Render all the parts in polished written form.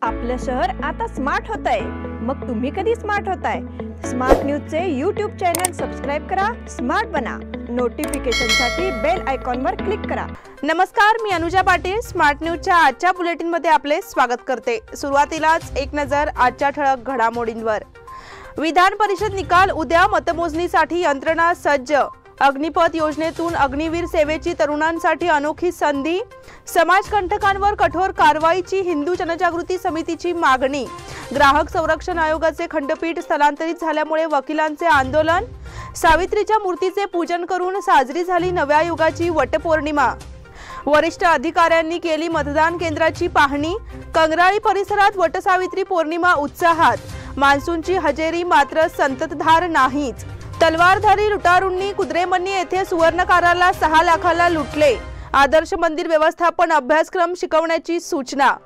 आपलं शहर आता स्मार्ट होत आहे। मग तुम्ही कधी स्मार्ट होताय? स्मार्ट न्यूजचे यूट्यूब चॅनल सबस्क्राइब करा, स्मार्ट बना। नोटिफिकेशनसाठी बेल आयकॉनवर क्लिक करा। नमस्कार, मी अनुजा पाटील स्मार्ट न्यूजच्या आजच्या बुलेटिन मध्ये आपले स्वागत करते। सुरुवातीलाच एक नजर आजच्या ठळक घडामोडींवर। विधान परिषद निकाल उद्या, मतमोजणीसाठी यंत्रणा सज्ज। अग्निपथ योजनेतून अग्निवीर सेवेची तरुणांसाठी अनोखी संधी। समाजकंटकांवर कठोर कारवाईची हिंदू जनजागृती समितीची मागणी। ग्राहक संरक्षण आयोगाचे खंडपीठ स्थलांतरित झाल्यामुळे वकिलांचे आंदोलन। सावित्रीच्या मूर्तीचे पूजन करून साजरी झाली नव्या युगाची वटपौर्णिमा। वरिष्ठ अधिकाऱ्यांनी केली मतदान केंद्राची पाहणी। कंगराळी परिसरात वटसावित्री पौर्णिमा उत्साहात। मान्सूनची हजेरी मात्र संततधार नाहीच। तलवारधारी लुटारूंनी कुद्रेमन्नी येथे सुवर्णकाराला 6 लाखाला लुटले। आदर्श मंदिर व्यवस्थापन अभ्यासक्रम शिकवण्याची सूचना।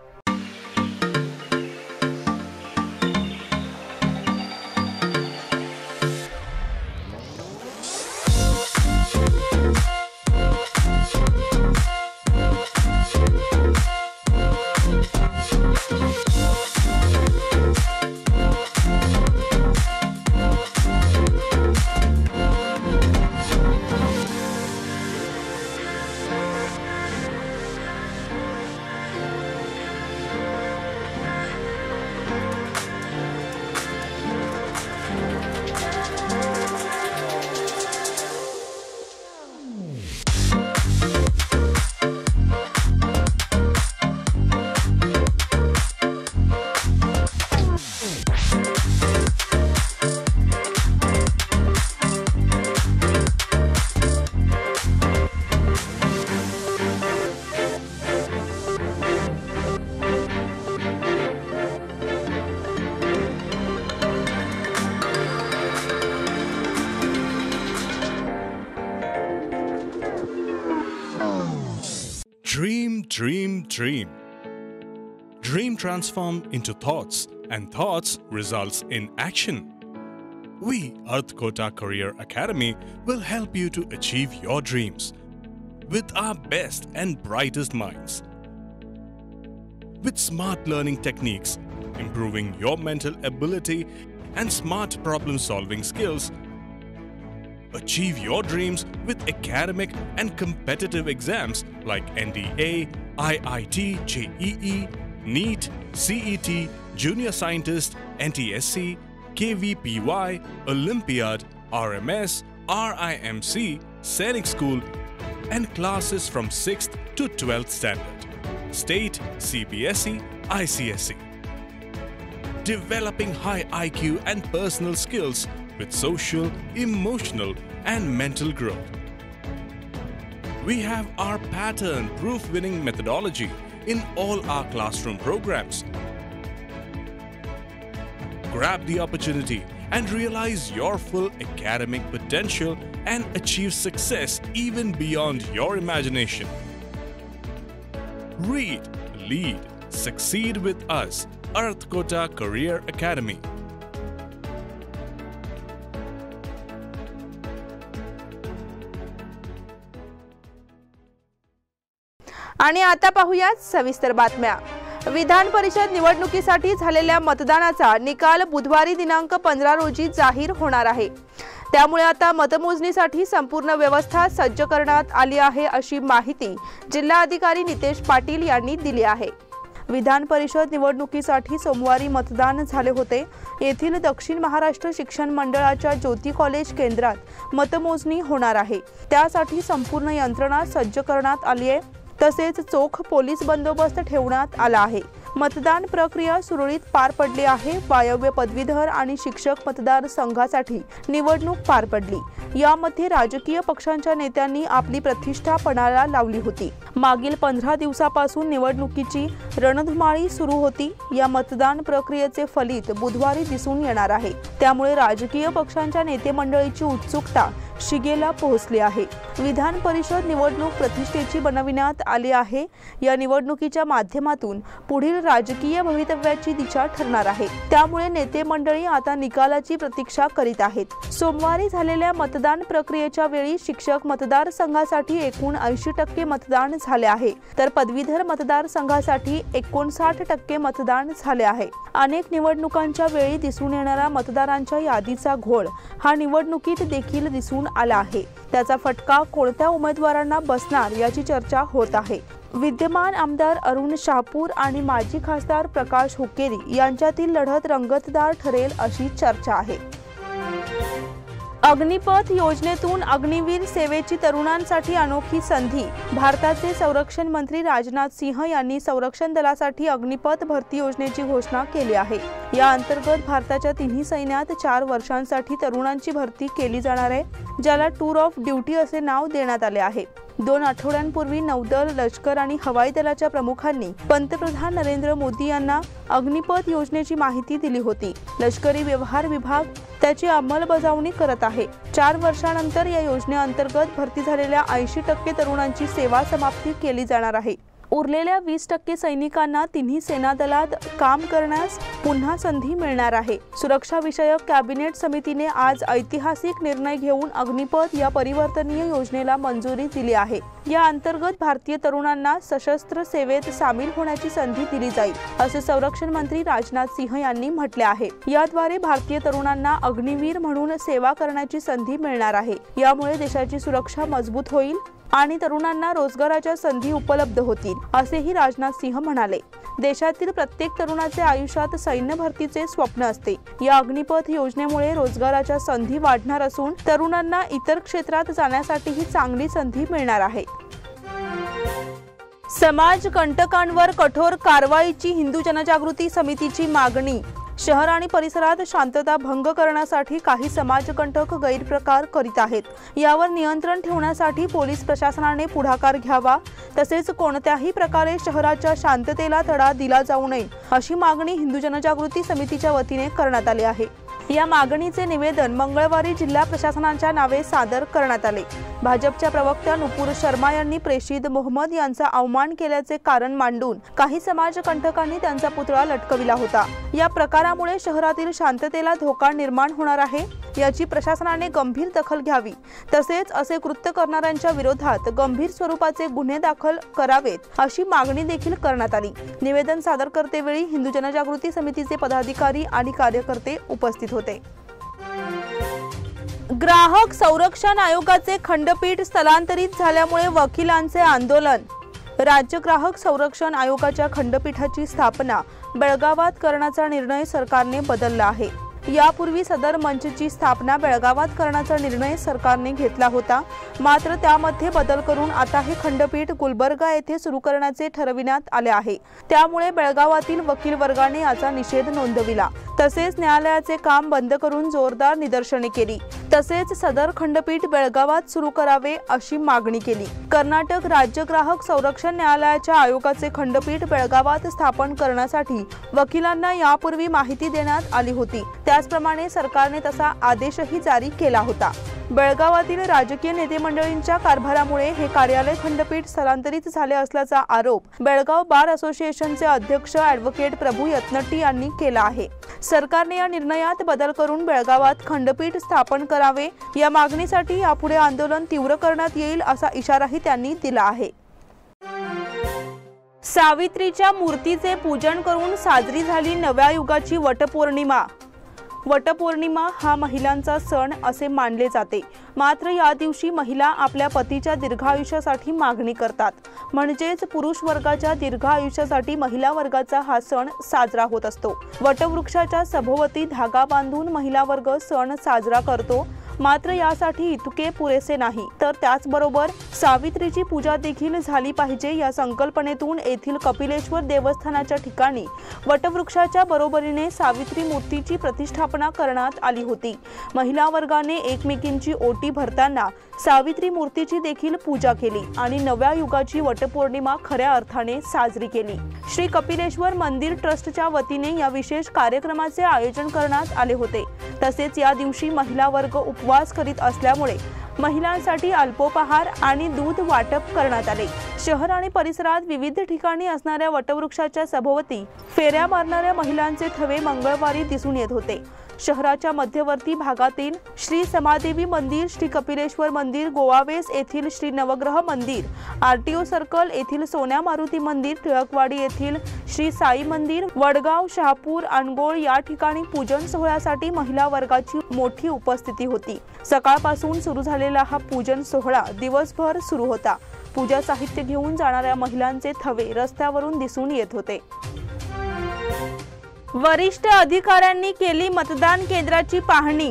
Dream, dream, dream. Dream transformed into thoughts, and thoughts results in action. We, Earth Kota Career Academy, will help you to achieve your dreams with our best and brightest minds. With smart learning techniques, improving your mental ability and smart problem-solving skills, achieve your dreams with academic and competitive exams like NDA, IIT, JEE, NEET, CET, Junior Scientist, NTSC, KVPY, Olympiad, RMS, RIMC, Sainik School, and classes from 6th to 12th standard, State, CBSE, ICSE. Developing high IQ and personal skills with social, emotional, and mental growth. We have our pattern-proof winning methodology in all our classroom programs. Grab the opportunity and realize your full academic potential and achieve success even beyond your imagination. Read, lead, succeed with us, Earth Kota Career Academy. आणि आता पाहूयात सविस्तर बातम्या। विधान परिषद निवडणुकीसाठी झालेल्या मतदानाचा निकाल बुधवारी दिनांक 15 रोजी जाहीर होणार आहे। त्यामुळे आता मतमोजणीसाठी संपूर्ण व्यवस्था सज्ज करण्यात आली आहे, अशी माहिती जिल्हाधिकारी नितेश पाटील यांनी दिली आहे। विधान परिषद निवडणुकीसाठी सोमवारी मतदान झाले होते। येथील दक्षिण महाराष्ट्र शिक्षण मंडळाच्या ज्योती कॉलेज केंद्रात मतमोजणी होणार आहे। त्यासाठी संपूर्ण यंत्रणा सज्ज करण्यात आली आहे, तसेच चोख पोलीस बंदोबस्त ठेवण्यात आला आहे। मतदान प्रक्रिया सुरळीत पार पडली आहे। वायव्य पदवीधर आणि शिक्षक मतदार संघासाठी निवडणूक पार पडली। यामध्ये राजकीय पक्षांच्या नेत्यांनी आपली प्रतिष्ठा पणाला लावली होती। मागील 15 दिवसापासून निवडणुकीची रणधुमाळी सुरू होती। या मतदान प्रक्रियेचे फलित बुधवारी दिसून येणार आहे। त्यामुळे राजकीय पक्षांच्या नेते मंडळीची उत्सुकता शिगेला पोहोचली आहे। विधान परिषद निवडणूक प्रतिष्ठेची बनविण्यात आली आहे। या निवडणुकीच्या माध्यमातून पुढील राजकीय भवितव्याची दिशा ठरणार आहे। त्यामुळे नेते मंडळी आता निकालाची प्रतीक्षा करीत आहेत। सोमवारी झालेल्या मतदान प्रक्रियेच्या वेळी शिक्षक मतदारसंघासाठी एकूण 80% मतदान झाले आहे, तर पदवीधर मतदारसंघासाठी 59% मतदान झाले आहे। अनेक निवडणुकांच्या वेळी दिसून येणारा मतदारांच्या यादीचा घोळ हा निवडणुकीत देखील दिसून आला आहे। त्याचा फटका कोणत्या उमेदवारांना बसणार याची चर्चा होत आहे। विद्यमान आमदार अरुण शहापूर आणि माजी खासदार प्रकाश हुक्केरी यांच्यातील लढत रंगतदार ठरेल अशी चर्चा आहे। अग्निपथ योजनेतून अग्निवीर सेवेची तरुणांसाठी अनोखी संधी। भारताचे संरक्षण मंत्री राजनाथ सिंह यांनी संरक्षण दलासाठी अग्निपथ भरती योजनेची घोषणा केली आहे। या अंतर्गत भारताच्या तिन्ही सैन्यात 4 वर्षांसाठी तरुणांची भरती केली जाणार आहे, ज्याला टूर ऑफ ड्युटी असे नाव देण्यात आले आहे। 2 आठवड्यांपूर्वी नौदल, लष्कर आणि हवाई दलाच्या प्रमुखांनी पंतप्रधान नरेंद्र मोदी यांना अग्निपथ योजनेची माहिती दिली होती। लष्करी व्यवहार विभाग त्याची अंमलबजावणी करत आहे। 4 वर्षांनंतर या योजनेअंतर्गत भरती झालेल्या 80% तरुणांची सेवा समाप्ती केली जाणार आहे। उरलेल्या 20% सैनिकांना तिन्ही सेना दलात काम करण्यास पुन्हा संधी मिळणार आहे। सुरक्षा विषयक कॅबिनेट समितीने आज ऐतिहासिक निर्णय घेऊन अग्निपथ या परिवर्तनीय योजनेला मंजुरी दिली आहे। या अंतर्गत भारतीय तरुणांना सशस्त्र सेवेत सामील होण्याची संधी दिली जाईल, असे संरक्षण मंत्री राजनाथ सिंह यांनी म्हटले आहे। याद्वारे भारतीय तरुणांना अग्निवीर म्हणून सेवा करण्याची संधी मिळणार आहे। यामुळे देशाची सुरक्षा मजबूत होईल आणि तरुणांना रोजगाराच्या संधी उपलब्ध होतील, असेही राजनाथ सिंह म्हणाले। देशातील प्रत्येक तरुणाचे आयुष्यात सैन्य भरतीचे स्वप्न असते। या अग्निपथ योजनेमुळे रोजगाराच्या संधी वाढणार असून तरुणांना इतर क्षेत्रात जाण्यासाठीही चांगली संधी मिळणार आहे। समाज कंटकांवर कठोर कारवाईची हिंदू जनजागृती समितीची मागणी। शहर आणि परिसरात शांतता भंग करण्यासाठी काही समाजकंटक गैरप्रकार करीत आहेत। यावर नियंत्रण ठेवण्यासाठी पोलीस प्रशासनाने पुढाकार घ्यावा, तसेच कोणत्याही प्रकारे शहराच्या शांततेला तडा दिला जाऊ नये, अशी मागणी हिंदू जनजागृती समितीच्या वतीने करण्यात आली आहे। या मागणीचे निवेदन मंगळवारी जिल्हा प्रशासनाच्या नावे सादर करण्यात आले। भाजपच्या प्रवक्त्या नुपूर शर्मा यांनी प्रेषित मोहम्मद यांचा अवमान केल्याचे कारण मांडून काही समाजकंटकांनी त्यांचा पुतळा लटकविला होता। या प्रकारामुळे शहरातील शांततेला धोका निर्माण होणार आहे, याची प्रशासनाने गंभीर दखल घ्यावी, तसेच असे कृत्य करणाऱ्यांच्या विरोधात गंभीर स्वरूपाचे गुन्हे दाखल करावेत, अशी मागणी देखील करण्यात आली। निवेदन सादर करतेवेळी हिंदू जनजागृती समितीचे पदाधिकारी आणि कार्यकर्ते उपस्थित होते। ग्राहक संरक्षण आयोगाचे खंडपीठ स्थलांतरित झाल्यामुळे वकिलांचे आंदोलन। राज्य ग्राहक संरक्षण आयोगाच्या खंडपीठाची स्थापना बेळगावात करण्याचा निर्णय सरकारने बदलला आहे। यापूर्वी सदर मंचची स्थापना बेळगावात करण्याचा निर्णय सरकारने घेतला होता, मात्र त्यामध्ये बदल करून आता हे खंडपीठ गुलबर्गा येथे सुरू करण्याचे ठरविण्यात आले आहे। त्यामुळे बेळगावातील वकील वर्गाने याचा निषेध नोंदविला, तसेच न्यायालयाचे काम बंद करून जोरदार निदर्शने केली, तसेच सदर खंडपीठ बेळगावात सुरू करावे अशी मागणी केली। कर्नाटक राज्य ग्राहक संरक्षण न्यायालयाच्या आयोगाचे खंडपीठ बेळगावात स्थापन करण्यासाठी वकिलांना यापूर्वी माहिती देण्यात आली होती। त्याचप्रमाणे सरकारने तसा आदेशही जारी केला होता। बेळगावातील राजकीय नेते मंडळींच्या कारभारामुळे हे कार्यालय खंडपीठ स्थलांतरित झाले असल्याचा आरोप बेळगाव बार असोसिएशनचे अध्यक्ष ॲडव्होकेट प्रभू यत्नट्टी यांनी केला आहे। सरकारने या निर्णयात बदल करून बेळगावात खंडपीठ स्थापन करावे, या मागणीसाठी यापुढे आंदोलन तीव्र करण्यात येईल असा इशाराही त्यांनी दिला आहे। सावित्रीच्या मूर्तीचे पूजन करून साजरी झाली नव्या युगाची वटपौर्णिमा। वटपौर्णिमा हा महिलांचा सण असे मानले जाते, मात्र या दिवशी महिला आपल्या पतीच्या दीर्घायुष्यासाठी मागणी करतात, म्हणजेच पुरुष वर्गाच्या दीर्घ आयुष्यासाठी महिला वर्गाचा हा सण साजरा होत असतो। वटवृक्षाच्या सभोवती धागा बांधून महिला वर्ग सण साजरा करतो, मात्र यासाठी इतके पुरेसे नाही, तर त्याचबरोबर सावित्रीची पूजा देखील झाली पाहिजे या संकल्पनेतून येथील कपिलेश्वर देवस्थानाच्या ठिकाणी वटवृक्षाच्या बरोबरीने सावित्री मूर्तीची प्रतिष्ठापना करण्यात आली होती। महिला वर्गाने एकमेकींची ओटी भरताना सावित्री मूर्तीची देखील पूजा केली आणि नव्या युगाची वटपौर्णिमा खऱ्या अर्थाने साजरी केली। श्री कपिलेश्वर मंदिर ट्रस्टच्या वतीने या विशेष कार्यक्रमाचे आयोजन करण्यात आले होते। तसेच या दिवशी महिला वर्ग उपवास करीत असल्यामुळे महिलांसाठी अल्पोपहार आणि दूध वाटप करण्यात आले। शहर आणि परिसरात विविध ठिकाणी असणाऱ्या वटवृक्षाच्या सभोवती फेऱ्या मारणाऱ्या महिलांचे थवे मंगळवारी दिसून येत होते। शहराच्या मध्यवर्ती भागातील श्री समादेवी मंदिर, श्री कपिलेश्वर मंदिर, गोवावेस येथील श्री नवग्रह मंदिर, आरटीओ सर्कल येथील सोन्या मारुती मंदिर, टिळकवाडी येथील श्री साई मंदिर, वडगाव, शहापूर, अनगोळ या ठिकाणी पूजन सोहळ्यासाठी महिला वर्गाची मोठी उपस्थिती होती। सकाळपासून सुरू झालेला हा पूजन सोहळा दिवसभर सुरू होता। पूजा साहित्य घेऊन जाणाऱ्या महिलांचे थवे रस्त्यावरून दिसून येत होते। वरिष्ठ अधिकाऱ्यांनी केली मतदान केंद्राची पाहणी।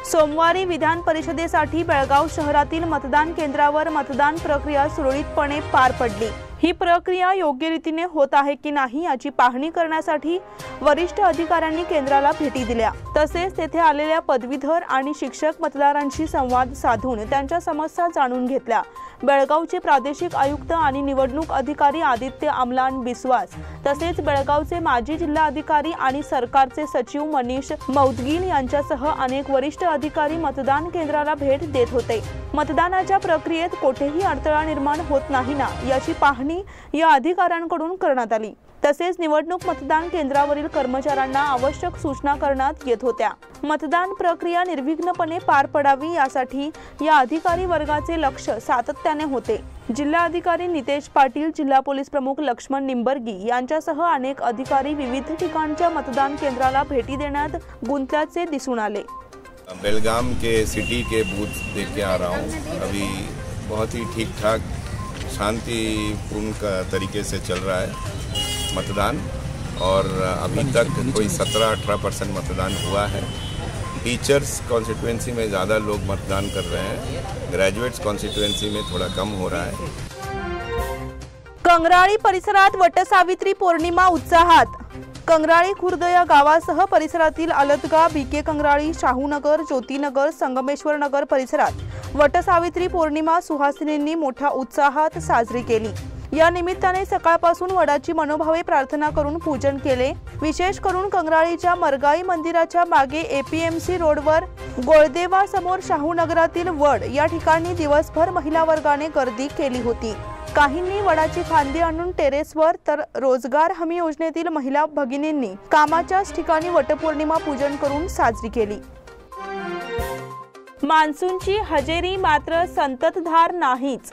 सोमवारी विधान परिषदेसाठी बेळगाव शहरातील मतदान केंद्रावर मतदान प्रक्रिया सुरळीतपणे पार पडली। ही प्रक्रिया योग्य रीतीने होत आहे की नाही याची पाहणी करण्यासाठी वरिष्ठ अधिकाऱ्यांनी केंद्राला भेटी दिल्या। तसेच तेथे आलेल्या पदवीधर आणि शिक्षक मतदारांशी संवाद साधून त्यांच्या समस्या जाणून घेतल्या। बेळगावचे प्रादेशिक आयुक्त आणि निवडणूक अधिकारी आदित्य अमलान बिस्वास तसेच बेळगावचे माजी जिल्हा अधिकारी आणि सरकारचे सचिव मनीष मौदगिल यांच्यासह अनेक वरिष्ठ अधिकारी मतदान केंद्राला भेट देत होते। मतदानाच्या प्रक्रियेत कोठेही अडथळा निर्माण होत नाही ना याची पाहणी या अधिकाऱ्यांकडून करण्यात आली। तसेच निवडणूक मतदान केंद्रावरील कर्मचाऱ्यांना आवश्यक सूचना करण्यात येत होत्या। मतदान प्रक्रिया निर्विघ्नपणे पार पडावी यासाठी या अधिकारी वर्गाचे लक्ष सातत्याने होते। जिल्हाधिकारी नितेश पाटील, जिल्हा पोलीस प्रमुख लक्ष्मण निंबर्गी यांच्यासह अनेक अधिकारी विविध ठिकाणच्या मतदान केंद्राला भेटी देण्यात गुंतल्याचे दिसून आले। बेलगाम के सिटी के बूथ देख के आ रहा हूँ। अभी बहुत ही ठीक ठाक शांतिपूर्ण तरीके से चल रहा है मतदान और अभी तक कोई 17-18% मतदान हुआ है। टीचर्स कॉन्स्टिट्यूएंसी में ज़्यादा लोग मतदान कर रहे हैं, ग्रेजुएट्स कॉन्स्टिट्यूएंसी में थोड़ा कम हो रहा है। कंगराळी परिसरात वटसावित्री पौर्णिमा उत्साहात। कंगराळी खुर्द या गावासह परिसरातील अलतगा, बीके कंगराळी, शाहूनगर, ज्योतिनगर, संगमेश्वर नगर परिसरात वटसावित्री पौर्णिमा सुहासिनींनी मोठ्या उत्साहात साजरी केली। या निमित्ताने सकाळपासून वडाची मनोभावे प्रार्थना करून पूजन केले। विशेष करून कंगराळीच्या मरगाई मंदिराच्या मागे एपीएमसी रोडवर गोळदेवा समोर शाहूनगरातील वड या ठिकाणी दिवसभर महिला वर्गाने गर्दी केली होती। काहींनी वडाची फांदी आणून टेरेसवर तर रोजगार हमी योजनेतील महिला भगिनींनी कामाच्याच ठिकाणी वटपौर्णिमा पूजन करून साजरी केली। मान्सूनची हजेरी मात्र संततधार नाहीच।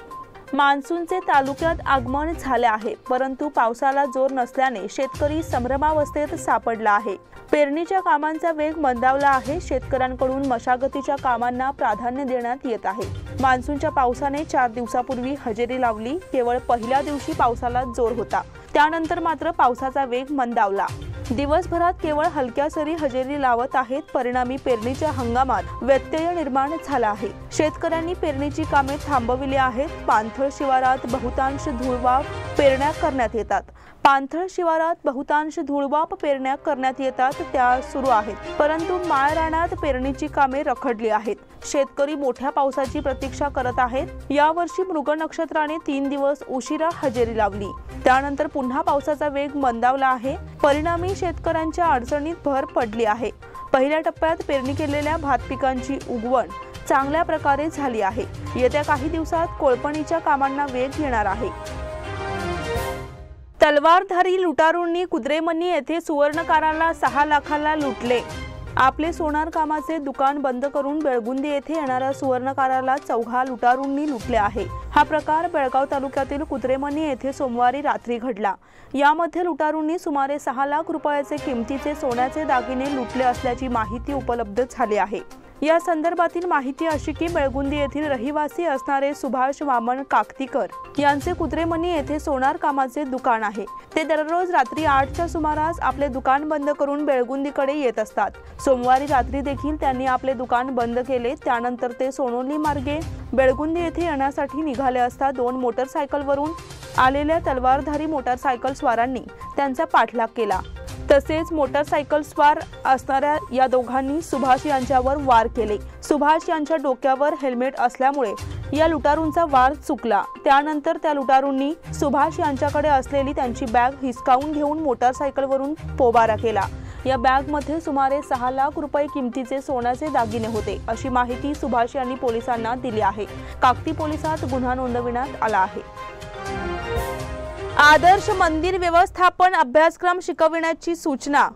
मान्सूनचे तालुक्यात आगमन झाले आहे, परंतु पावसाला जोर नसल्याने शेतकरी संभ्रमावस्थेत सापडला आहे। पेरणीच्या कामांचा वेग मंदावला आहे। शेतकऱ्यांकडून मशागतीच्या कामांना प्राधान्य देण्यात येत आहे। मान्सूनच्या पावसाने 4 दिवसापूर्वी हजेरी लावली। केवळ पहिल्या दिवशी पावसाला जोर होता, त्यानंतर मात्र पावसाचा वेग मंदावला। दिवसभरात केवळ हलक्या सरी हजेरी लावत आहेत। परिणामी पेरणीच्या हंगामात व्यत्यय निर्माण झाला आहे। शेतकऱ्यांनी पेरणीची कामे थांबविली आहेत। पाणथळ शिवारात बहुतांश धुळवाप पेरण्या करण्यात येतात। त्या सुरू आहेत, परंतु माळ रानात पेरणीची कामे रखडली आहेत। शेतकरी मोठ्या पावसाची प्रतीक्षा करत आहेत। यावर्षी मृग नक्षत्राने 3 दिवस उशिरा हजेरी लावली, त्यानंतर पुन्हा पावसाचा वेग मंदावला आहे। परिणामी शेतकऱ्यांच्या अडचणीत भर पडली आहे। पहिल्या टप्प्यात पेरणी केलेल्या भात पिकांची उगवण चांगल्या प्रकारे झाली आहे। येत्या काही दिवसात कोळपणीच्या कामांना वेग येणार आहे। तलवारधारी लुटारूंनी कुद्रेमनी येथे सुवर्णकाराला 6 लाखाला लुटले। आपले सोनार कामाचे दुकान बंद करून बेळगुंदी येथे येणाऱ्या सुवर्णकाराला 4 लुटारूंनी लुटले आहे। हा प्रकार बेळगाव तालुक्यातील कुद्रेमनी येथे सोमवारी रात्री घडला। यामध्ये लुटारूंनी सुमारे 6 लाख रुपयाचे किमतीचे सोन्याचे दागिने लुटले असल्याची माहिती उपलब्ध झाली आहे। या संदर्भातील माहिती अशी की बेळगुंदी येथील रहिवासी असणारे सुभाष वामन काकतीकर यांचे कुद्रेमनी येथे सोनार कामाचे दुकान आहे। ते दररोज रात्री 8च्या सुमारास आपले दुकान बंद करून बेळगुंदीकडे येत असतात। सोमवारी रात्री देखील त्यांनी आपले दुकान बंद केले। त्यानंतर ते सोनोली मार्गे बेळगुंदी येथे येण्यासाठी निघाले असता 2 मोटरसायकलवरून आलेल्या तलवारधारी मोटरसायकल स्वारांनी त्यांचा पाठलाग केला। तसेच मोटरसायकल स्वार असणाऱ्या या दोघांनी सुभाष यांच्यावर वार केले। सुभाष यांच्या डोक्यावर हेल्मेट असल्यामुळे या लुटारूंचा वार चुकला। त्यानंतर त्या लुटारूंनी सुभाष यांच्याकडे असलेली त्यांची बॅग हिसकावून घेऊन मोटरसायकलवरून पोबारा केला। या बॅगमध्ये सुमारे 6 लाख रुपये किमतीचे सोन्याचे दागिने होते, अशी माहिती सुभाष यांनी पोलिसांना दिली आहे। काकती पोलिसात गुन्हा नोंदविण्यात आला आहे। आदर्श मंदिर व्यवस्थापन अभ्यासक्रम शिकविण्याची सूचना।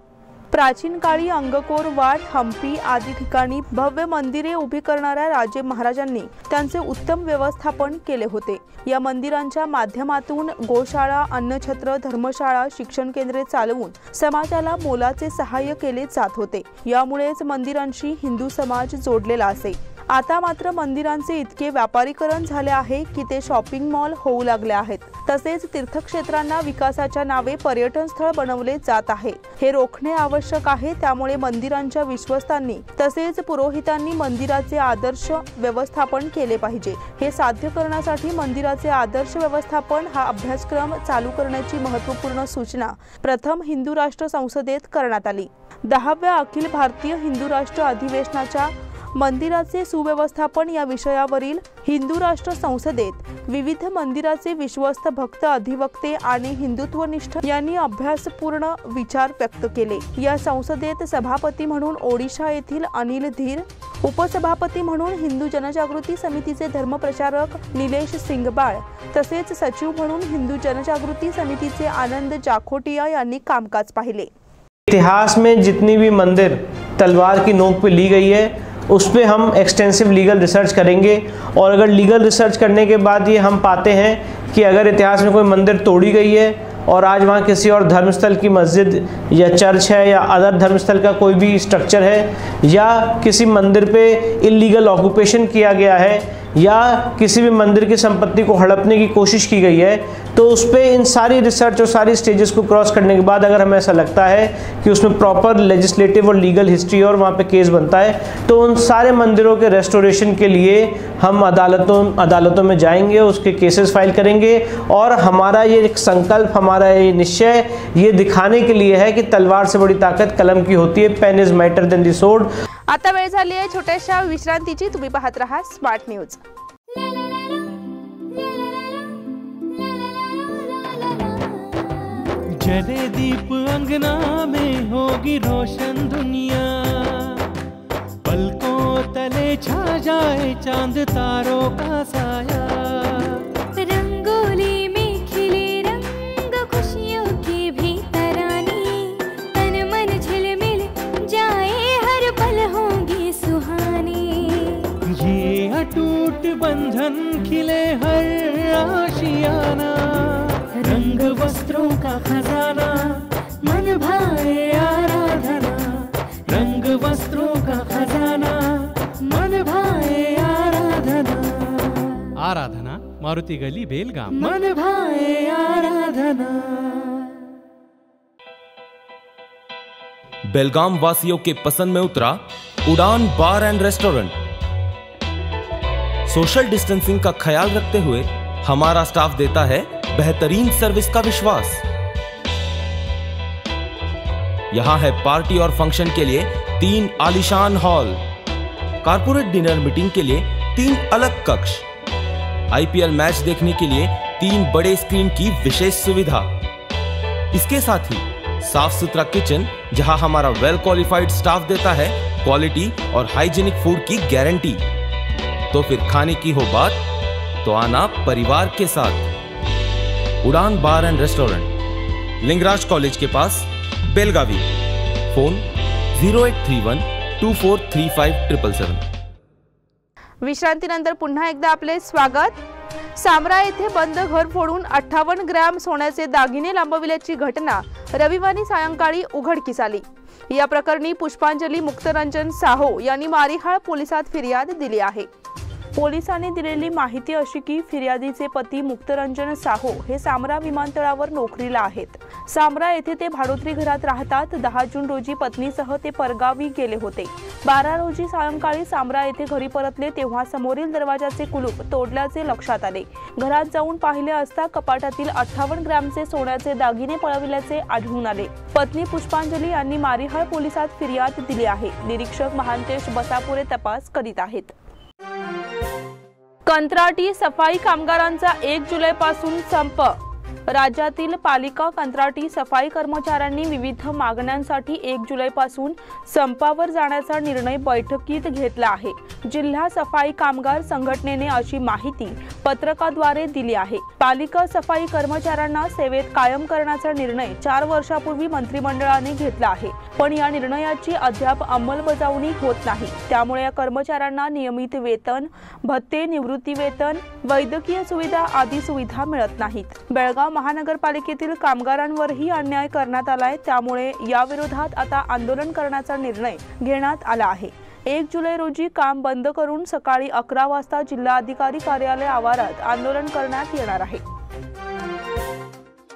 प्राचीन काळी अंगकोर वाट, हम्पी आदी ठिकाणी भव्य मंदिरे उभी करणाऱ्या राजे महाराजांनी त्यांचे उत्तम व्यवस्थापन केले होते। या मंदिरांच्या माध्यमातून गोशाळा, अन्नछत्र, धर्मशाळा, शिक्षण केंद्रे चालवून समाजाला मोलाचे सहाय्य केले जात होते। यामुळेच मंदिरांशी हिंदू समाज जोडलेला असे। आता मात्र मंदिरांचे इतके व्यापारीकरण झाले आहे की ते शॉपिंग मॉल होऊ लागले आहेत। तसेच तीर्थक्षेत्रांना विकासाच्या नावे पर्यटन स्थळ बनवले जात आहे। हे रोखणे आवश्यक आहे। त्यामुळे मंदिरांच्या विश्वस्तांनी तसेच पुरोहितांनी मंदिराचे आदर्श व्यवस्थापन केले पाहिजे। हे साध्य करण्यासाठी मंदिराचे आदर्श व्यवस्थापन हा अभ्यासक्रम चालू करण्याची महत्त्वपूर्ण सूचना प्रथम हिंदू राष्ट्र संसदेत करण्यात आली। 10व्या अखिल भारतीय हिंदू राष्ट्र अधिवेशनाच्या मंदिराचे सुव्यवस्थापन या विषयावरील हिंदू राष्ट्र संसदेत विविध मंदिराचे विश्वस्त भक्त, अधिवक्ते आणि हिंदुत्वनिष्ठ यांनी अभ्यासपूर्ण विचार व्यक्त केले। या संसदेत सभापती म्हणून ओडिशा येथील अनिल धीर, उपसभापती म्हणून हिंदू जनजागृती समितीचे धर्मप्रचारक निलेश सिंगबाळ तसेच सचिव म्हणून हिंदू जनजागृती समितीचे आनंद जाखोटिया यांनी कामकाज पाहिले। इतिहास में जितनी भी मंदिर तलवार की नोक पे ली गई है उस पर हम एक्सटेंसिव लीगल रिसर्च करेंगे और अगर लीगल रिसर्च करने के बाद ये हम पाते हैं कि अगर इतिहास में कोई मंदिर तोड़ी गई है और आज वहाँ किसी और धर्मस्थल की मस्जिद या चर्च है या अदर धर्मस्थल का कोई भी स्ट्रक्चर है या किसी मंदिर पे इलीगल ऑक्यूपेशन किया गया है या किसी भी मंदिर की संपत्ति को हड़पने की कोशिश की गई है, तो उस पर इन सारी रिसर्च और सारी स्टेजेस को क्रॉस करने के बाद अगर हमें ऐसा लगता है कि उसमें प्रॉपर लेजिस्लेटिव और लीगल हिस्ट्री और वहाँ पे केस बनता है तो उन सारे मंदिरों के रेस्टोरेशन के लिए हम अदालतों में जाएंगे, उसके केसेस फाइल करेंगे और हमारा ये संकल्प, हमारा ये निश्चय ये दिखाने के लिए है कि तलवार से बड़ी ताकत कलम की होती है। Pen is mightier than the sword. आता वेळ झाली आहे छोट्याशा विश्रांतीची। तुम्ही पाहत रहा स्मार्ट न्यूज। जले दीप अंगना में होगी रोशन दुनिया, पलकों तले छा जाए चांद तारों का साया, रंगोली में खिले रंग खुशियों की भी तरानी, तन मन झिलमिल जाए हर पल होंगी सुहानी, ये अटूट बंधन खिले हर आशियाना, रंग वस्त्रों का खजाना मन भाए आराधना, रंग वस्त्रों का खजाना मन भाए आराधना, आराधना मारुति गली बेलगाम, मन भाए आराधना। बेलगाम वासियों के पसंद में उतरा उड़ान बार एंड रेस्टोरेंट। सोशल डिस्टेंसिंग का ख्याल रखते हुए हमारा स्टाफ देता है बेहतरीन सर्विस का विश्वास। यहां है पार्टी और फंक्शन के लिए 3 आलीशान हॉल, कारपोरेट डिनर मीटिंग के लिए 3 अलग कक्ष, आईपीएल मैच देखने के लिए 3 बड़े स्क्रीन की विशेष सुविधा। इसके साथ ही साफ सुथरा किचन जहां हमारा वेल क्वालिफाइड स्टाफ देता है क्वालिटी और हाइजीनिक फूड की गारंटी। तो फिर खाने की हो बात तो आना परिवार के साथ। उड़ान बार एंड रेस्टोरेंट, लिंगराज कॉलेज के पास, बेलगावी। फोन 0831 2435 777। विश्रांतीनंतर पुन्हा एकदा आपले स्वागत। सामरा येथे बंद घर फोडून 58 ग्रॅम सोन्याचे दागिने लांबविल्याची घटना रविवारी सायंकाळी उघडकीस आली। या प्रकरणी पुष्पांजली मुक्तरंजन साहो यांनी मारिहाळ पोलिसात फिर्याद दिली आहे। पोलिसांनी दिलेली माहिती अशी की फिर्यादीचे पती मुक्तरंजन साहो हे सामरा विमानतळावर नोकरीला आहेत। सामरा येथे ते भाडोत्री घरात राहतात। 10 जून रोजी पत्नीसह ते परगावी गेले होते। 12 रोजी सायंकाळी सामरा येथे घरी परतले तेव्हा समोरील दरवाजाचे कुलूप तोडल्याचे लक्षात आले। घरात जाऊन पाहिले असता कपाटातील 58 ग्रॅमचे सोन्याचे दागिने पळविल्याचे आढळून आले। पत्नी पुष्पांजली यांनी मारिहाळ पोलिसात फिर्याद दिली आहे। निरीक्षक महांतेश बसापुरे तपास करीत आहेत। कंत्राटी सफाई कामगारांचा 1 जुलैपासून संप। राज्यातील पालिका कंत्राटी सफाई कर्मचाऱ्यांनी विविध मागण्यांसाठी 1 जुलैपासून संपावर जाण्याचा निर्णय बैठकीत घेतला आहे। जिल्हा सफाई कामगार संघटनेने अशी माहिती पत्रकाद्वारे दिली आहे। पालिका सफाई कर्मचाऱ्यांना सेवेत कायम करण्याचा निर्णय 4 वर्षापूर्वी मंत्रिमंडळाने घेतला आहे, पण या निर्णयाची अद्याप अंमलबजावणी होत नाही। त्यामुळे या कर्मचाऱ्यांना नियमित वेतन, भत्ते, निवृत्ती वेतन, वैद्यकीय सुविधा आदी सुविधा मिळत नाहीत। बेळगाव महानगरपालिकेतील कामगारांवरही अन्याय करण्यात आलाय, त्यामुळे या विरोधात आता आंदोलन करण्याचा निर्णय घेण्यात आला आहे। 1 जुलै रोजी काम बंद करून सकाळी 11 वाजता जिल्हाधिकारी कार्यालय आवारात आंदोलन करण्यात येणार आहे।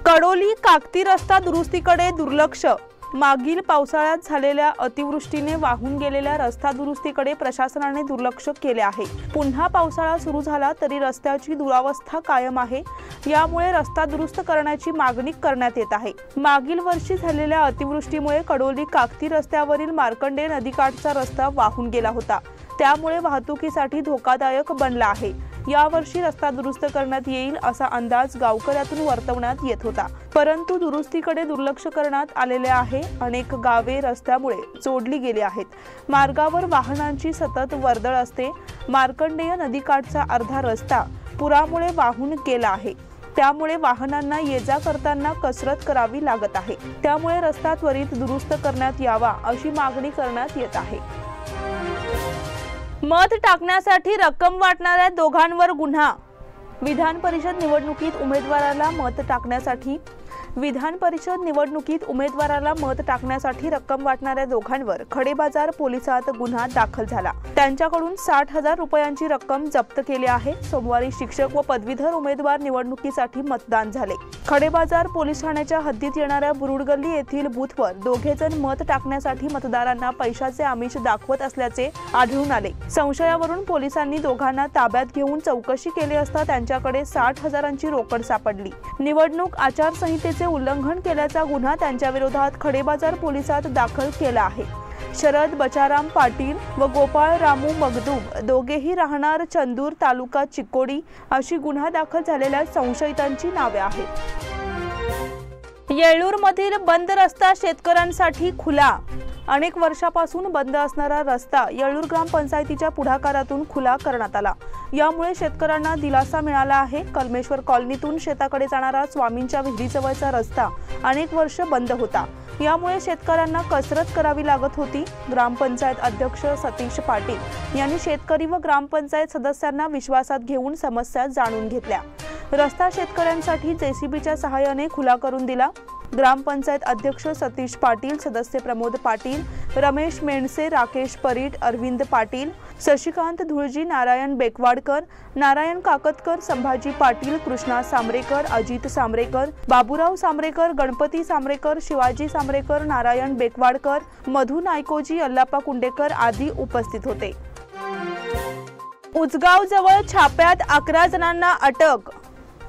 कडोली काकती रस्ता दुरुस्तीकडे दुर्लक्ष। मागील पावसाळ्यात झालेल्या अतिवृष्टीने वाहून गेलेल्या रस्ता दुरुस्तीकडे प्रशासनाने दुर्लक्ष केले आहे। पुन्हा पावसाळा सुरू झाला तरी रस्त्याची दुरावस्था कायम आहे। यामुळे रस्ता दुरुस्त करण्याची मागणी करण्यात येत आहे। मागील वर्षी झालेल्या अतिवृष्टीमुळे कडोली काकती रस्त्यावरील मार्कंडे नदीकाठचा रस्ता वाहून गेला होता, त्यामुळे वाहतुकीसाठी धोकादायक बनला आहे। यावर्षी रस्ता दुरुस्त करण्यात येईल असा अंदाज गावकऱ्यातून वर्तवण्यात येत होता, परंतु दुरुस्तीकडे दुर्लक्ष करण्यात आलेले आहे। अनेक गावे रस्त्यामुळे जोडली गेली आहेत। मार्गावर वाहनांची सतत वर्दळ असते। मार्कंडेय नदीकाठचा अर्धा रस्ता पुरामुळे वाहून गेला आहे, त्यामुळे वाहनांना ये-जा करताना कसरत करावी लागत आहे। त्यामुळे रस्ता त्वरित दुरुस्त करण्यात यावा अशी मागणी करण्यात येत आहे। मत टाकण्यासाठी रक्कम वाटणाऱ्या दोघांवर गुन्हा। विधान परिषद निवडणुकीत उमेदवाराला मत टाकण्यासाठी रक्कम वाटणाऱ्या दोघांवर खडेबाजार पोलिसात गुन्हा दाखल झाला। त्यांच्याकडून 60,000 रुपयांची रक्कम जप्त केली आहे। सोमवारी शिक्षक व पदवीधर उमेदवार निवडणुकीसाठी मतदान झाले। खडेबाजार पोलीस ठाण्याच्या हद्दीत येणाऱ्या बुरुडगल्ली येथील बूथवर दोघे जण मत टाकण्यासाठी मतदारांना पैशाचे आमिष दाखवत असल्याचे आढळून आले। संशयावरून पोलिसांनी दोघांना ताब्यात घेऊन चौकशी केली असता त्यांच्याकडे 60,000ची रोकड सापडली। निवडणूक आचारसंहितेचे उल्लंघन केल्याचा गुन्हा त्यांच्या विरोधात खडेबाजार पोलिसात दाखल केला आहे। शरद बचाराम पाटील व गोपाळ रामू मगदूम दोघेही राहणार चंदूर तालुका चिकोडी अशी गुन्हा दाखल झालेल्या संशयितांची नावे आहेत। येळूरमधील बंद रस्ता शेतकऱ्यांसाठी खुला। अनेक वर्षापासून बंद असणारा रस्ता येळूर ग्रामपंचायतीच्या पुढाकारातून खुला करण्यात आला। यामुळे शेतकऱ्यांना दिलासा मिळाला आहे। कलमेश्वर कॉलनीतून शेताकडे जाणारा स्वामींच्या विहिरीजवळचा रस्ता अनेक वर्ष बंद होता। यामुळे शेतकऱ्यांना कसरत करावी लागत होती। ग्रामपंचायत अध्यक्ष सतीश पाटील यांनी शेतकरी व ग्रामपंचायत सदस्यांना विश्वासात घेऊन समस्या जाणून घेतल्या। रस्ता शेतकऱ्यांसाठी जेसीबीच्या सहाय्याने खुला करून दिला। ग्रामपंचायत अध्यक्ष सतीश पाटील, सदस्य प्रमोद पाटील, रमेश मेणसे, राकेश परीट, अरविंद पाटील, शशिकांत धुळजी, नारायण बेकवाडकर, नारायण काकतकर, संभाजी पाटील, कृष्णा सांबरेकर, अजित सांबरेकर, बाबूराव सांबरेकर, गणपती सांबरेकर, शिवाजी सांबरेकर, नारायण बेकवाडकर, मधु नायकोजी, अल्लापा कुंडेकर आदी उपस्थित होते। उजगाव जवळ छाप्यात 11 जणांना अटक।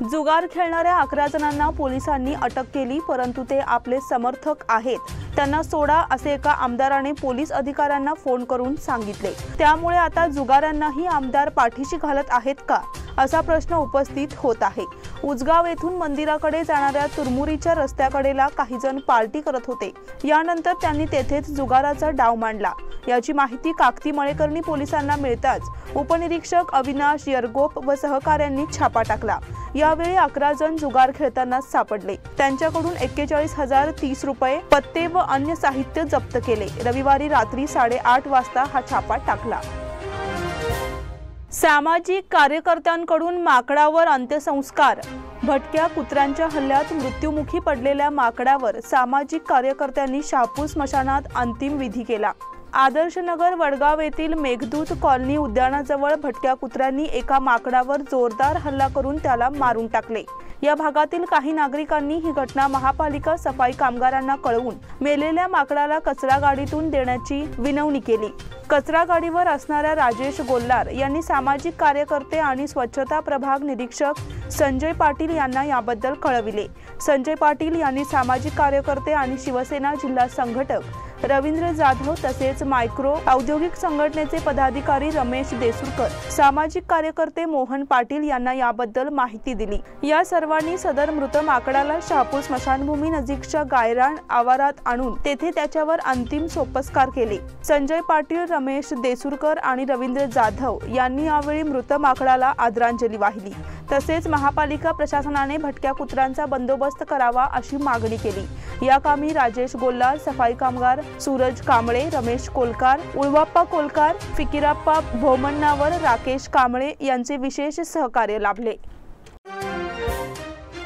जुगार खेळणाऱ्या 11 जणांना पोलिसांनी अटक केली, परंतु ते आपले समर्थक आहेत, त्यांना सोडा असे एका आमदाराने पोलीस अधिकाऱ्यांना फोन करून सांगितले। त्यामुळे आता जुगारांनाही आमदार पाठीशी घालत आहेत का असा प्रश्न उपस्थित होत आहे। उजगाव येथून मंदिराकडे जाणाऱ्या तुरमुरीच्या रस्त्याकडेला काही जण पार्टी करत होते। यानंतर त्यांनी तेथेच जुगाराचा डाव मांडला। याची माहिती काकती मळेकर्णी पोलिसांना मिळताच उपनिरीक्षक अविनाश यरगोप व सहकाऱ्यांनी छापा टाकला। यावेळी 11 जण जुगार खेळताना सापडले। त्यांच्याकडून 41,030 रुपये, पत्ते व अन्य साहित्य जप्त केले। रविवारी रात्री 8:30 वाजता हा छापा टाकला। सामाजिक कार्यकर्त्यांकडून माकडावर अंत्यसंस्कार। भटक्या कुत्र्यांच्या हल्ल्यात मृत्युमुखी पडलेल्या माकडावर सामाजिक कार्यकर्त्यांनी शहापूर स्मशानात अंतिम विधी केला। आदर्शनगर वडगाव येथील मेघदूत कॉलनी उद्यानाजवळ भटक्या कुत्र्यांनी एका माकडावर जोरदार हल्ला करून त्याला मारून टाकले। या भागातील काही नागरिकांनी ही घटना महापालिका सफाई कामगारांना कळवून मेलेल्या माकडाला कचरा गाडीतून देण्याची विनवणी केली। कचरा गाडीवर असणाऱ्या राजेश गोल्लार यांनी सामाजिक कार्यकर्ते आणि स्वच्छता प्रभाग निरीक्षक संजय पाटील यांना याबद्दल कळविले। संजय पाटील यांनी सामाजिक कार्यकर्ते आणि शिवसेना जिल्हा संघटक रवींद्र जाधव तसेच मायक्रो औद्योगिक संघटनेचे पदाधिकारी रमेश देसूरकर, सामाजिक कार्यकर्ते मोहन पाटील यांना याबद्दल माहिती दिली। या सर्वांनी सदर मृत माकडाला शहापूर स्मशानभूमी नजीकच्या गायरान आवारात आणून तेथे त्याच्यावर अंतिम सोपस्कार केले। संजय पाटील, रमेश देसूरकर आणि रवींद्र जाधव यांनी यावेळी मृत माकडाला आदरांजली वाहिली। तसेच महापालिका प्रशासनाने भटक्या कुत्र्यांचा बंदोबस्त करावा अशी मागणी केली। या कामी राजेश गोल्लार, सफाई कामगार सूरज कांबळे, रमेश कोलकार, उळवाप्पा कोलकार, फिकिराप्पा भोमण्णावर, राकेश कांबळे यांचे विशेष सहकार्य लाभले।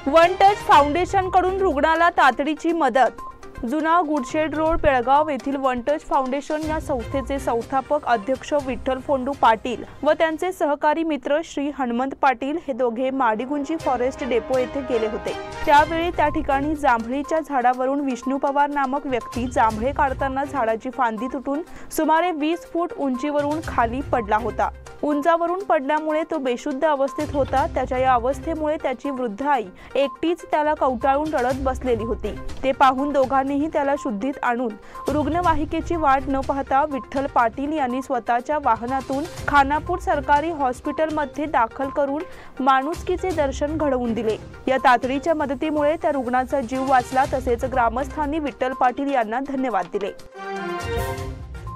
वन टच फाउंडेशन कडून रुग्णाला तातडीची मदत। जुना गुडशेड रोड, बेळगाव येथील वन टच फाउंडेशन या संस्थेचे संस्थापक अध्यक्ष विठ्ठल फोंडू पाटील व त्यांचे सहकारी मित्र श्री हनुमंत पाटील हे दोघे माडीगुंजी फॉरेस्ट डेपो येथे गेले होते। त्यावेळी त्या ठिकाणी जांभळीच्या झाडावरून विष्णू पवार नामक व्यक्ती जांभळे काढताना झाडाची फांदी तुटून सुमारे 20 फूट उंचीवरून खाली पडला होता। उंचावरून पडल्यामुळे तो बेशुद्ध अवस्थेत होता। त्याच्या या अवस्थेमुळे त्याची वृद्ध आई एकटीच त्याला कवटाळून रडत बसलेली होती। ते पाहून दोघांनीही त्याला शुद्धीत आणून रुग्णवाहिकेची वाट न पाहता विठ्ठल पाटील यांनी स्वतःच्या वाहनातून खानापूर सरकारी हॉस्पिटलमध्ये दाखल करून माणुसकीचे दर्शन घडवून दिले। या तातडीच्या मदतीमुळे त्या रुग्णाचा जीव वाचला। तसेच ग्रामस्थांनी विठ्ठल पाटील यांना धन्यवाद दिले।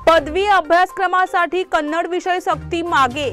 पदवी अभ्यासक्रमासाठी कन्नड विषय सक्ती मागे।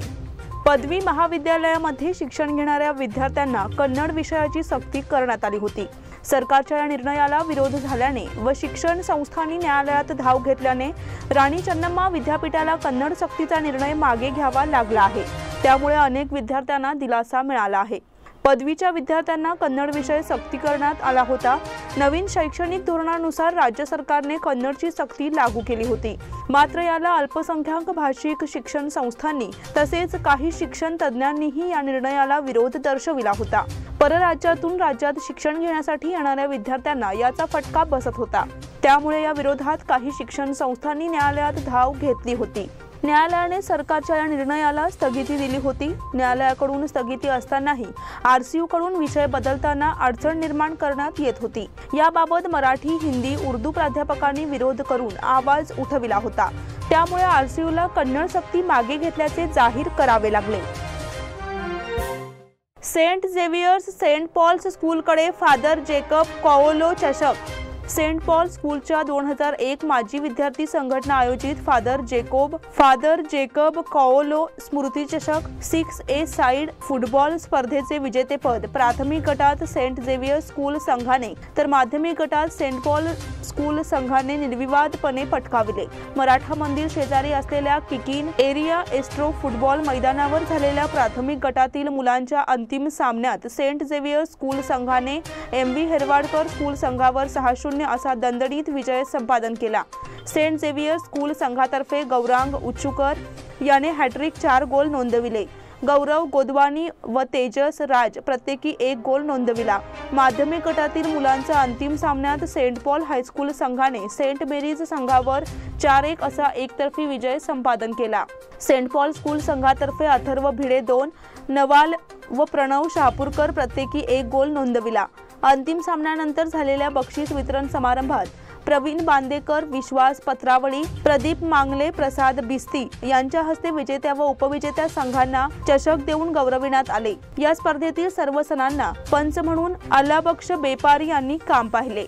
पदवी महाविद्यालयामध्ये शिक्षण घेणाऱ्या विद्यार्थ्यांना कन्नड विषयाची सक्ती करण्यात आली होती। सरकारच्या या निर्णयाला विरोध झाल्याने व शिक्षण संस्थांनी न्यायालयात धाव घेतल्याने राणी चन्नम्मा विद्यापीठाला कन्नड सक्तीचा निर्णय मागे घ्यावा लागला आहे। त्यामुळे अनेक विद्यार्थ्यांना दिलासा मिळाला आहे। पदवीच्या विद्यार्थ्यांना कन्नड विषय सक्ती करण्यात आला होता। नवीन शैक्षणिक धोरणानुसार राज्य सरकारने कन्नडची सक्ती लागू केली होती। मात्र याला अल्पसंख्याक भाषिक शिक्षण संस्थांनी तसेच काही शिक्षण तज्ज्ञांनीही या निर्णयाला विरोध दर्शविला होता। परराज्यातून राज्यात शिक्षण घेण्यासाठी येणाऱ्या विद्यार्थ्यांना याचा फटका बसत होता। त्यामुळे या विरोधात काही शिक्षण संस्थांनी न्यायालयात धाव घेतली होती। न्यायालयाने सरकारच्या या निर्णयाला स्थगिती दिली होती। न्यायालयाकडून स्थगिती असतानाही आरसीयू कडून विषय बदलताना अडचण निर्माण करण्यात येत होती। याबाबत मराठी, हिंदी, उर्दू प्राध्यापकांनी विरोध करून आवाज उठविला होता। त्यामुळे आरसीयूला कन्नड सक्ती मागे घेतल्याचे जाहीर करावे लागले। सेंट झेवियर्स सेंट पॉल्स स्कूलकडे फादर जेकब कॉओलो चषक। सेंट पॉल स्कूलच्या 2001 माजी विद्यार्थी संघटना आयोजित फादर जेकब कॉओलो स्मृती चषक 6A साइड फुटबॉल स्पर्धेचे विजेतेपद प्राथमिक गटात सेंट झेवियर स्कूल संघाने तर माध्यमिक गटात सेंट पॉल स्कूल संघाने निर्विवादपणे पटकाविले। मराठा मंदिर शेजारी असलेल्या किकिन एरिया एस्ट्रो फुटबॉल मैदानावर झालेल्या प्राथमिक गटातील मुलांच्या अंतिम सामन्यात सेंट झेवियर स्कूल संघाने MV हेरवाडकर स्कूल संघावर 6-0 असा दणदणीत विजय संपादन केला। सेंट झेवियर स्कूल संघातर्फे गौरांग उच्चुकर याने हॅट्रिक 4 गोल नोंदविले। गौरव गोदवानी व तेजस राज प्रत्येकी 1 गोल नोंदविला। माध्यमिक गटातील मुलांच्या अंतिम सामन्यात सेंट पॉल हायस्कूल संघाने सेंट मेरीज संघावर 4-1 असा एकतर्फी विजय संपादन केला। सेंट पॉल स्कूल संघातर्फे अथर्व भिडे 2, नवाल व प्रणव शहापूरकर प्रत्येकी 1 गोल नोंदविला। अंतिम सामन्यानंतर झालेल्या बक्षीस वितरण समारंभात प्रवीण बांदेकर, विश्वास पत्रावळी, प्रदीप मांगले, प्रसाद बिस्ती यांच्या हस्ते विजेत्या व उपविजेत्या संघांना चषक देऊन गौरविण्यात आले। या स्पर्धेतील सर्व सणांना पंच म्हणून अल्लाबक्ष बेपारी यांनी काम पाहिले।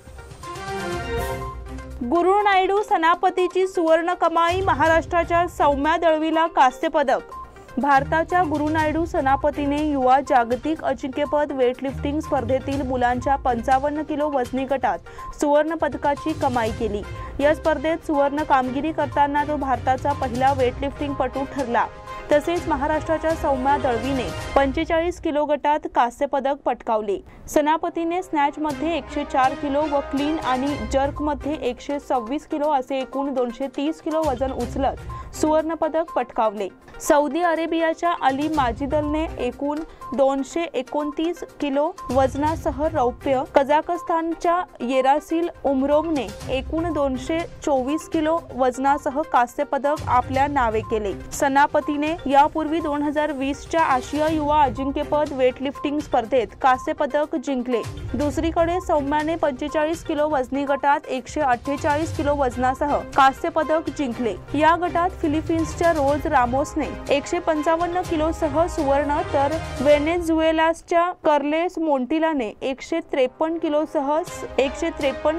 गुरु नायडू सेनापतीची सुवर्ण कमाई, महाराष्ट्राच्या सौम्या दळवीला कांस्य पदक। भारताच्या गुरु नायडू सेनापतीने युवा जागतिक अजिंक्यपद वेटलिफ्टिंग स्पर्धेतील मुलांच्या 55 किलो वजनी गटात सुवर्ण पदकाची कमाई केली। या स्पर्धेत सुवर्ण कामगिरी करताना तो भारताचा पहिला वेटलिफ्टिंगपटू ठरला। तसेच महाराष्ट्राच्या सौम्या दळवीने 45 किलो गटात कांस्य पदक पटकावले। सेनापतीने स्नॅचमध्ये 104 किलो व क्लीन आणि जर्कमध्ये 126 किलो असे एकूण 230 किलो वजन उचलत सुवर्ण पदक पटकावले। सौदी अरेबियाच्या अली माजिदलने एकूण 229 किलो वजनासह रौप्य, कझाकस्तानच्या येरासिल उमरोवने एकूण 224 किलो वजनासह कांस्य पदक आपल्या नावे केले. सनापतीने यापूर्वी 2020च्या आशिया युवा अजिंक्यपद वेटलिफ्टिंग स्पर्धेत कांस्य पदक जिंकले. दुसरीकडे सौम्याने 45 किलो वजनी गटात 148 किलो वजनासह कांस्य पदक जिंकले. या गटात फिलिपिन्सच्या रोज रामोसने 155 किलोसह सुवर्ण, तर व्हेनेझुएलाच्या कार्लेस मोंटिलाने 153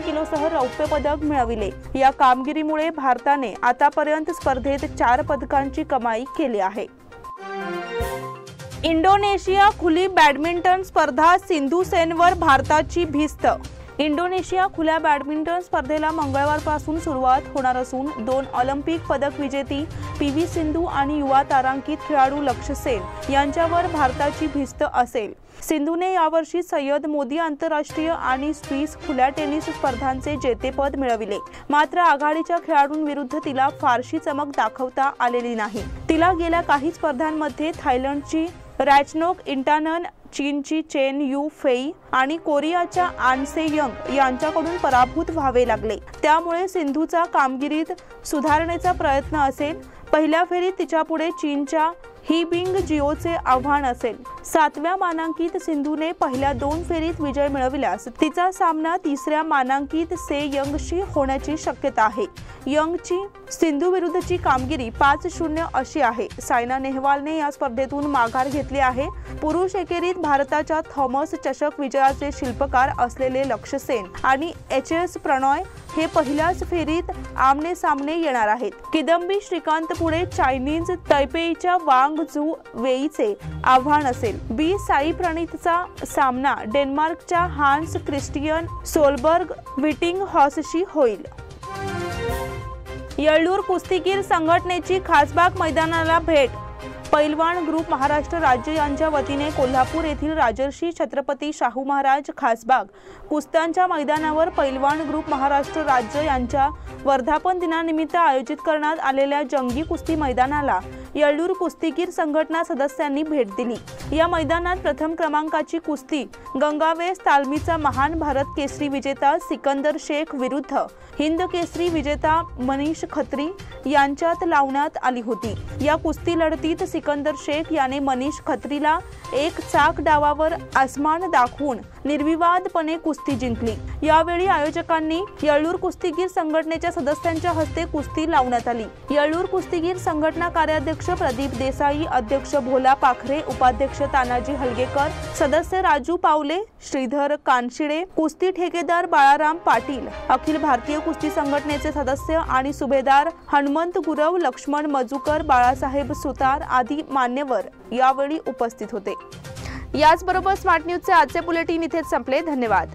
किलोसह रौप्य पदक मिळविले. या कामगिरीमुळे भारताने आतापर्यंत स्पर्धेत 4 पदकांची कमाई केली आहे. इंडोनेशिया खुली बॅडमिंटन स्पर्धा, सिंधू सेनवर भारताची भिस्त. इंडोनेशिया खुल्या बॅडमिंटन स्पर्धेला मंगळवारपासून सुरुवात होणार असून 2 ऑलिम्पिक पदक विजेती PV सिंधू आणि युवा तारांकित खेळाडू लक्ष्य सेन यांच्यावर भारताची भिस्त असेल. सिंधूने यावर्षी सय्यद मोदी आंतरराष्ट्रीय आणि स्विस खुल्या टेनिस स्पर्धांचे जेतेपद मिळविले. मात्र आघाडीच्या खेळाडूंविरुद्ध तिला फारशी चमक दाखवता आलेली नाही. तिला गेल्या काही स्पर्धांमध्ये थायलंडची रॅचनोक इंटानन, चीनची चेन यू फेई आणि कोरियाच्या आन से यंग यांच्याकडून पराभूत व्हावे लागले. त्यामुळे सिंधूचा कामगिरीत सुधारणेचा प्रयत्न असेल. पहिल्या फेरीत तिच्यापुढे चीनच्या ही बिंग जिओचे आव्हान असेल. 7व्या मानांकित सिंधूने पहिल्या 2 फेरीत विजय मिळविल्यास तिचा सामना 3ऱ्या मानांकित से यंगशी होण्याची शक्यता आहे. यंगची सिंधू विरुद्धची कामगिरी 5-0 अशी आहे. सायना नेहवालने या स्पर्धेतून माघार घेतली आहे. पुरुष एकेरीत भारताच्या थॉमस चषक विजयाचे शिल्पकार असलेले लक्ष्य सेन आणि HS प्रणॉय हे पहिल्याच फेरीत आमने सामने येणार आहेत. किदंबी श्रीकांत पुढे चायनीज तैपेईच्या वांग झू वेईचे आव्हान असेल. बी साई प्रणीतचा सामना डेन्मार्कच्या हान्स क्रिस्टियन सोलबर्ग विटिंग हॉसशी होईल. येळ्ळूर कुस्तीगीर संघटनेची खासबाग मैदानाला भेट. पैलवान ग्रुप महाराष्ट्र राज्य यांच्या वतीने कोल्हापूर येथील राजर्षी छत्रपती शाहू महाराज खासबाग कुस्त्यांच्या मैदानावर पैलवान ग्रुप महाराष्ट्र राज्य यांच्या वर्धापन दिनानिमित्त आयोजित करण्यात आलेल्या जंगी कुस्ती मैदानाला येळ्ळूर कुस्तीगीर संघटना सदस्यांनी भेट दिली. या मैदानात प्रथम क्रमांकाची कुस्ती गंगावेस तालमीचा महान भारत केसरी विजेता सिकंदर शेख विरुद्ध हिंद केसरी विजेता मनीष खत्री यांच्यात लावण्यात आली होती. या कुस्ती लढतीत सिकंदर शेख याने मनीष खत्रीला एक चाक डावावर आसमान दाखवून निर्विवादपणे कुस्ती जिंकली. यावेळी आयोजकांनी येळ्ळूर कुस्तीगीर संघटनेच्या सदस्यांच्या हस्ते कुस्ती लावण्यात आली. येळ्ळूर कुस्तीगीर संघटना कार्याध्यक्ष प्रदीप देसाई, अध्यक्ष भोला पाखरे, उपाध्यक्ष तानाजी हलगेकर, सदस्य राजू पावले, श्रीधर कानशिडे, कुस्ती ठेकेदार बाळाराम पाटील, अखिल भारतीय कुस्ती संघटनेचे सदस्य आणि सुभेदार हनुमंत गुरव, लक्ष्मण मजुकर, बाळासाहेब सुतार आदी मान्यवर यावेळी उपस्थित होते. याचबरोबर स्मार्ट न्यूजचे आजचे बुलेटिन इथेच संपले. धन्यवाद.